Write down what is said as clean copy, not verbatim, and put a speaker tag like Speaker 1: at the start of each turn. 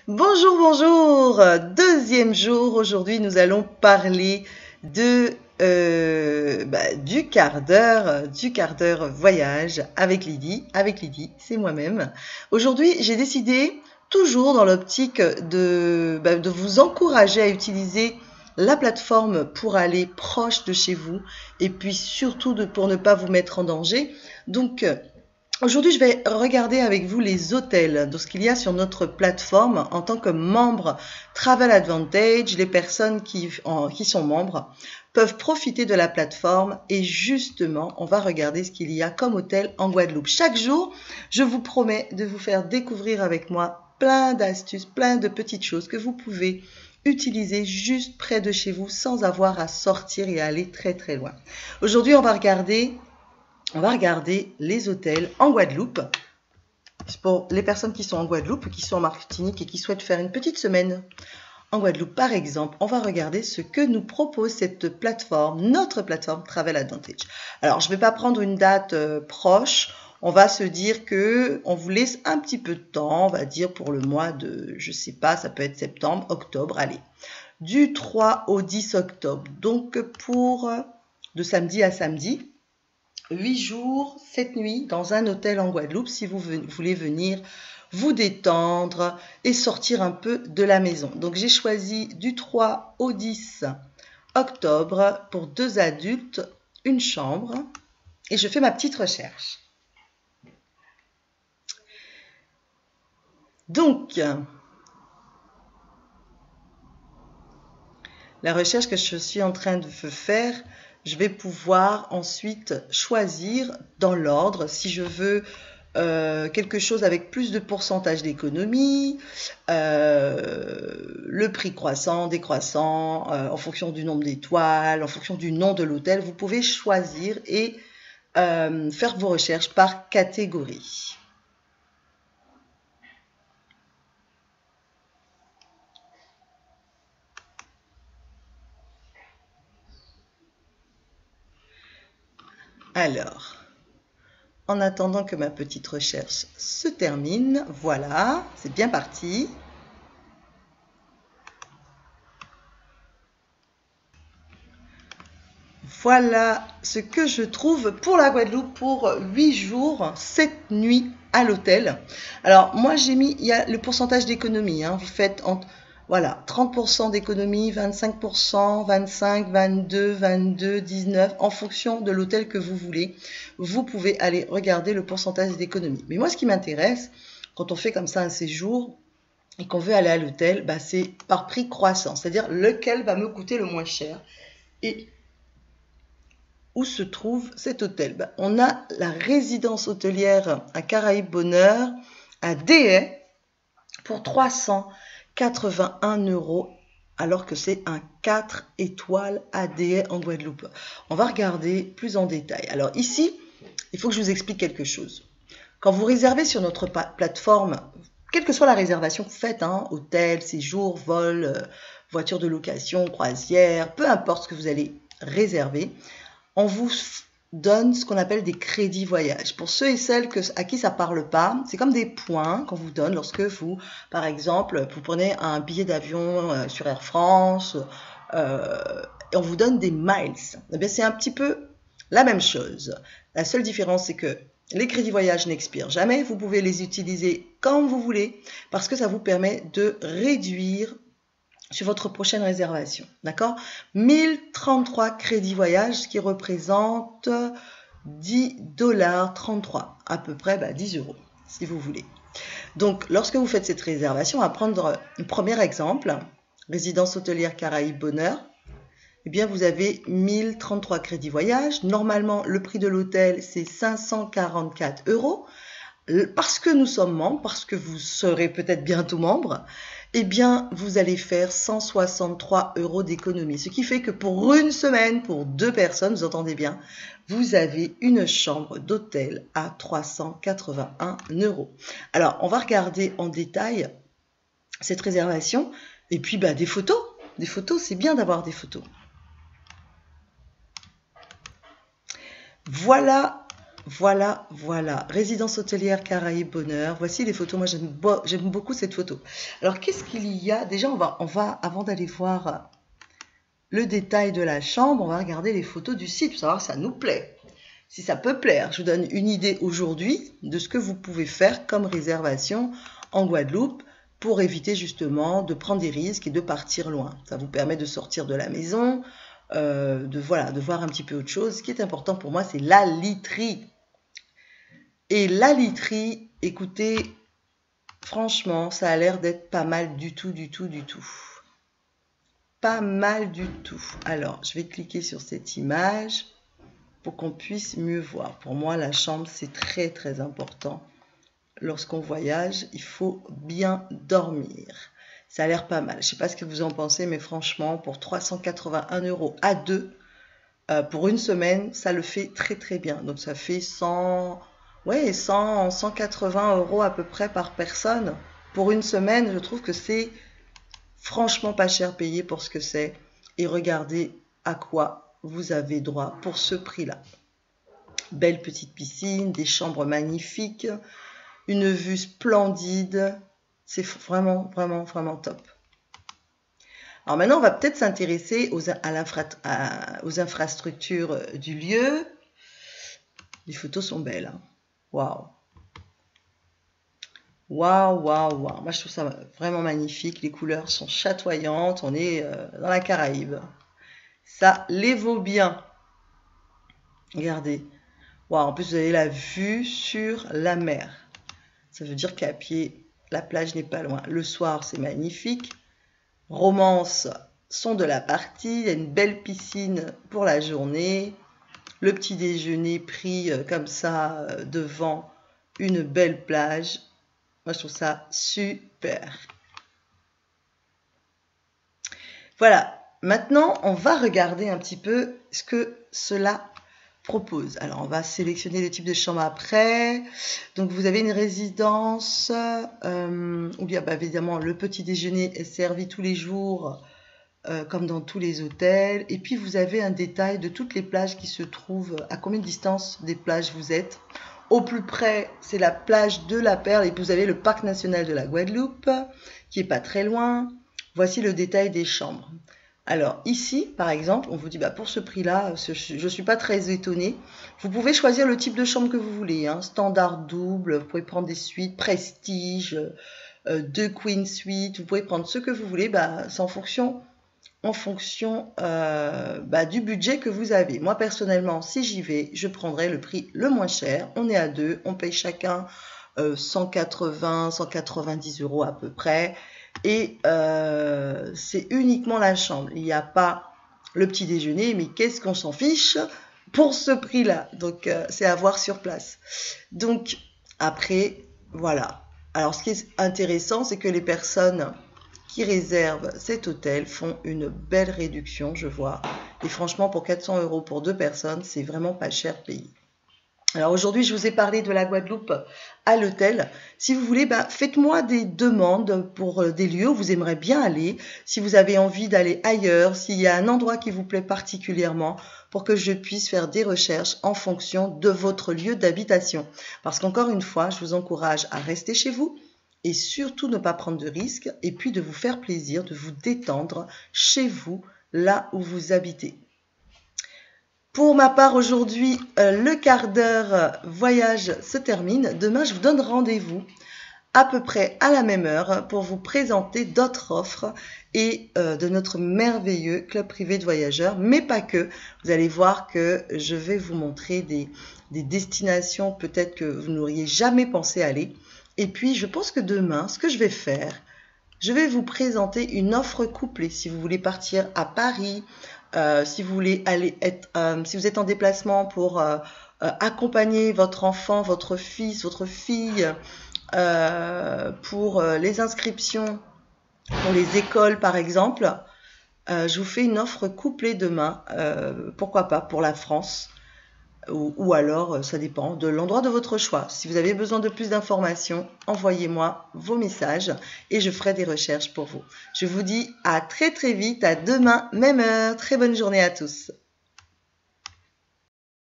Speaker 1: Bonjour, bonjour. Deuxième jour. Aujourd'hui, nous allons parler de du quart d'heure voyage avec Lydie. Avec Lydie, c'est moi-même. Aujourd'hui, j'ai décidé, toujours dans l'optique de vous encourager à utiliser la plateforme pour aller proche de chez vous et puis surtout pour ne pas vous mettre en danger. Donc, aujourd'hui, je vais regarder avec vous les hôtels, de ce qu'il y a sur notre plateforme en tant que membre Travel Advantage. Les personnes qui sont membres peuvent profiter de la plateforme et justement, on va regarder ce qu'il y a comme hôtel en Guadeloupe. Chaque jour, je vous promets de vous faire découvrir avec moi plein d'astuces, plein de petites choses que vous pouvez utiliser juste près de chez vous sans avoir à sortir et à aller très très loin. Aujourd'hui, on va regarder les hôtels en Guadeloupe. Pour les personnes qui sont en Guadeloupe, qui sont en Martinique et qui souhaitent faire une petite semaine en Guadeloupe, par exemple, on va regarder ce que nous propose cette plateforme, notre plateforme Travel Advantage. Alors, je ne vais pas prendre une date proche. On va se dire que on vous laisse un petit peu de temps, on va dire pour le mois de, je sais pas, ça peut être septembre, octobre, allez. Du 3 au 10 octobre. Donc, de samedi à samedi. 8 jours, 7 nuits dans un hôtel en Guadeloupe si vous voulez venir vous détendre et sortir un peu de la maison. Donc j'ai choisi du 3 au 10 octobre pour 2 adultes, une chambre et je fais ma petite recherche. Donc, la recherche que je suis en train de faire, je vais pouvoir ensuite choisir dans l'ordre si je veux quelque chose avec plus de pourcentage d'économie, le prix croissant, décroissant, en fonction du nombre d'étoiles, en fonction du nom de l'hôtel. Vous pouvez choisir et faire vos recherches par catégorie. Alors, en attendant que ma petite recherche se termine, voilà, c'est bien parti. Voilà ce que je trouve pour la Guadeloupe pour 8 jours, 7 nuits à l'hôtel. Alors, moi, j'ai mis, il y a le pourcentage d'économie. Vous faites voilà, 30% d'économie, 25%, 25, 22, 22, 19, en fonction de l'hôtel que vous voulez. Vous pouvez aller regarder le pourcentage d'économie. Mais moi, ce qui m'intéresse, quand on fait comme ça un séjour et qu'on veut aller à l'hôtel, c'est par prix croissant, c'est-à-dire lequel va me coûter le moins cher. Et où se trouve cet hôtel? On a la résidence hôtelière à Caraïbes-Bonheur à Déhay pour 381 €, alors que c'est un 4 étoiles à Déhay en Guadeloupe. On va regarder plus en détail. Alors ici, il faut que je vous explique quelque chose. Quand vous réservez sur notre plateforme, quelle que soit la réservation que vous faites, hôtel, séjour, vol, voiture de location, croisière, peu importe ce que vous allez réserver, on vous donne ce qu'on appelle des crédits voyage. Pour ceux et celles à qui ça ne parle pas, c'est comme des points qu'on vous donne lorsque vous, par exemple, vous prenez un billet d'avion sur Air France et on vous donne des miles. Eh bien, c'est un petit peu la même chose. La seule différence, c'est que les crédits voyage n'expirent jamais. Vous pouvez les utiliser quand vous voulez parce que ça vous permet de réduire sur votre prochaine réservation, d'accord? 1033 crédits voyage, ce qui représente 10,33 $, à peu près 10 €, si vous voulez. Donc, lorsque vous faites cette réservation, on va prendre un premier exemple, résidence hôtelière Caraïbes-Bonheur, eh bien, vous avez 1033 crédits voyage. Normalement, le prix de l'hôtel, c'est 544 €. Parce que nous sommes membres, parce que vous serez peut-être bientôt membre, eh bien, vous allez faire 163 € d'économie. Ce qui fait que pour une semaine, pour 2 personnes, vous entendez bien, vous avez une chambre d'hôtel à 381 €. Alors, on va regarder en détail cette réservation. Et puis, des photos. Des photos, c'est bien d'avoir des photos. Voilà Voilà, voilà. Résidence hôtelière Caraïbes Bonheur. Voici les photos. Moi, j'aime beaucoup cette photo. Alors, qu'est-ce qu'il y a? Déjà, on va, avant d'aller voir le détail de la chambre, on va regarder les photos du site pour savoir si ça nous plaît. Si ça peut plaire, je vous donne une idée aujourd'hui de ce que vous pouvez faire comme réservation en Guadeloupe pour éviter justement de prendre des risques et de partir loin. Ça vous permet de sortir de la maison, de voir un petit peu autre chose. Ce qui est important pour moi, c'est la literie. Et la literie, écoutez, franchement, ça a l'air d'être pas mal du tout. Pas mal du tout. Alors, je vais cliquer sur cette image pour qu'on puisse mieux voir. Pour moi, la chambre, c'est très, très important. Lorsqu'on voyage, il faut bien dormir. Ça a l'air pas mal. Je ne sais pas ce que vous en pensez, mais franchement, pour 381 € à deux, pour une semaine, ça le fait très, très bien. Donc, ça fait 180 € à peu près par personne. Pour une semaine, je trouve que c'est franchement pas cher payé pour ce que c'est. Et regardez à quoi vous avez droit pour ce prix-là. Belle petite piscine, des chambres magnifiques, une vue splendide. C'est vraiment, vraiment, vraiment top. Alors maintenant, on va peut-être s'intéresser aux infrastructures du lieu. Les photos sont belles. Waouh! Waouh, waouh, waouh. Moi, je trouve ça vraiment magnifique. Les couleurs sont chatoyantes. On est dans la Caraïbe. Ça les vaut bien. Regardez. Waouh, en plus, vous avez la vue sur la mer. Ça veut dire qu'à pied, la plage n'est pas loin. Le soir, c'est magnifique. Romances sont de la partie. Il y a une belle piscine pour la journée. Le petit déjeuner pris comme ça devant une belle plage. Moi, je trouve ça super. Voilà. Maintenant, on va regarder un petit peu ce que cela propose. Alors, on va sélectionner le type de chambre après. Donc, vous avez une résidence où bien, évidemment, le petit déjeuner est servi tous les jours, comme dans tous les hôtels. Et puis, vous avez un détail de toutes les plages qui se trouvent, à combien de distance des plages vous êtes. Au plus près, c'est la plage de la Perle et puis vous avez le parc national de la Guadeloupe qui est pas très loin. Voici le détail des chambres. Alors ici, par exemple, on vous dit pour ce prix-là, je ne suis pas très étonnée. Vous pouvez choisir le type de chambre que vous voulez. Standard double, vous pouvez prendre des suites, prestige, 2 queen suites. Vous pouvez prendre ce que vous voulez. C'est en fonction du budget que vous avez. Moi, personnellement, si j'y vais, je prendrai le prix le moins cher. On est à deux, on paye chacun 180, 190 € à peu près. Et c'est uniquement la chambre. Il n'y a pas le petit déjeuner, mais qu'est-ce qu'on s'en fiche pour ce prix-là. Donc, c'est à voir sur place. Donc, après, voilà. Alors, ce qui est intéressant, c'est que les personnes qui réservent cet hôtel font une belle réduction, je vois. Et franchement, pour 400 € pour 2 personnes, c'est vraiment pas cher payé. Alors aujourd'hui, je vous ai parlé de la Guadeloupe à l'hôtel. Si vous voulez, faites-moi des demandes pour des lieux où vous aimeriez bien aller. Si vous avez envie d'aller ailleurs, s'il y a un endroit qui vous plaît particulièrement, pour que je puisse faire des recherches en fonction de votre lieu d'habitation. Parce qu'encore une fois, je vous encourage à rester chez vous et surtout ne pas prendre de risques et puis de vous faire plaisir, de vous détendre chez vous, là où vous habitez. Pour ma part, aujourd'hui, le quart d'heure voyage se termine. Demain, je vous donne rendez-vous à peu près à la même heure pour vous présenter d'autres offres et de notre merveilleux club privé de voyageurs, mais pas que. Vous allez voir que je vais vous montrer des destinations peut-être que vous n'auriez jamais pensé aller. Et puis, je pense que demain, ce que je vais faire, je vais vous présenter une offre couplée. Si vous voulez partir à Paris, si vous voulez si vous êtes en déplacement pour accompagner votre enfant, votre fils, votre fille, pour les inscriptions pour les écoles par exemple, je vous fais une offre couplée demain, pourquoi pas pour la France, ou alors ça dépend de l'endroit de votre choix. Si vous avez besoin de plus d'informations, envoyez-moi vos messages et je ferai des recherches pour vous. Je vous dis à très très vite, à demain, même heure. Très bonne journée à tous.